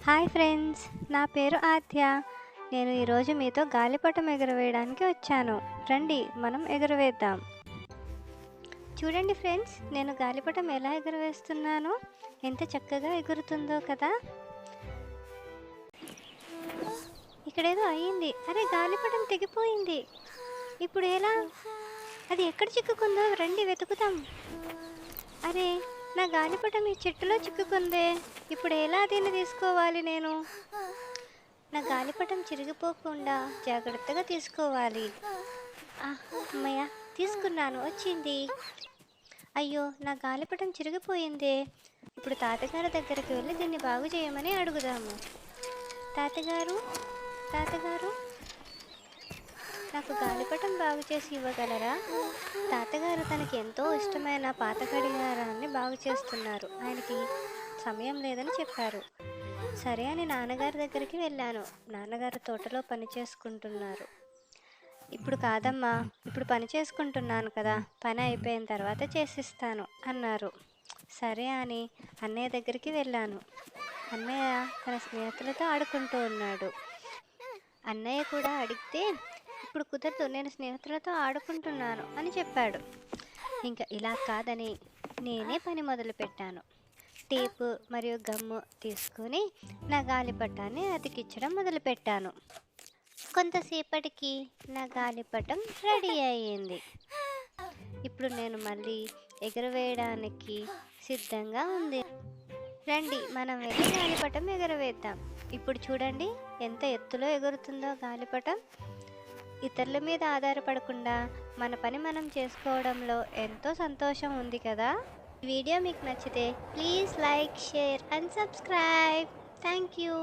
Hi friends, నా పేరు ఆద్య. నేను ఈరోజు మీతో గాలిపటం ఎగరవేయడానికి వచ్చాను. రండి, మనం ఎగరవేద్దాం. చూడండి ఫ్రెండ్స్, నేను గాలిపటం ఎలా ఎగరవేస్తున్నానో. ఎంత చక్కగా ఎగురుతుందో కదా. ఇక్కడేదో అయ్యింది. అరే, గాలిపటం తెగిపోయింది. ఇప్పుడు ఎలా? అది ఎక్కడ చిక్కుకుందో రండి వెతుకుతాం. అరే, నా గాలిపటం ఈ చెట్టులో చిక్కుకుందే. ఇప్పుడు ఎలా దీన్ని తీసుకోవాలి నేను? నా గాలిపటం చిరిగిపోకుండా జాగ్రత్తగా తీసుకోవాలి. అమ్మయ్య, తీసుకున్నాను, వచ్చింది. అయ్యో, నా గాలిపటం చిరిగిపోయిందే. ఇప్పుడు తాతగారి దగ్గరికి వెళ్ళి దీన్ని బాగు చేయమని అడుగుదాము. తాతగారు, తాతగారు, నాకు గాలిపటం బాగు చేసి ఇవ్వగలరా? తాతగారు తనకి ఎంతో ఇష్టమైన పాత గడియారాన్ని బాగు చేస్తున్నారు. ఆయనకి సమయం లేదని చెప్పారు. సరే అని నాన్నగారి దగ్గరికి వెళ్ళాను. నాన్నగారు తోటలో పని చేసుకుంటున్నారు. ఇప్పుడు కాదమ్మా, ఇప్పుడు పని చేసుకుంటున్నాను కదా, పని అయిపోయిన తర్వాత చేసిస్తాను అన్నారు. సరే అని అన్నయ్య దగ్గరికి వెళ్ళాను. అన్నయ్య తన స్నేహితులతో ఆడుకుంటూ ఉన్నాడు. అన్నయ్య కూడా అడిగితే, ఇప్పుడు కుదరదు, నేను స్నేహితులతో ఆడుకుంటున్నాను అని చెప్పాడు. ఇంకా ఇలా కాదని నేనే పని మొదలుపెట్టాను. టేపు మరియు గమ్ము తీసుకుని నా గాలిపటాన్ని అతికించడం మొదలుపెట్టాను. కొంతసేపటికి నా గాలిపటం రెడీ అయ్యింది. ఇప్పుడు నేను మళ్ళీ ఎగరవేయడానికి సిద్ధంగా ఉంది. రండి, మనం వెళ్ళి గాలిపటం ఎగరవేద్దాం. ఇప్పుడు చూడండి ఎంత ఎత్తులో ఎగురుతుందో గాలిపటం. ఇతరుల మీద ఆధారపడకుండా మన పని మనం చేసుకోవడంలో ఎంతో సంతోషం ఉంది కదా. ఈ వీడియో మీకు నచ్చితే please like, share and subscribe. Thank you.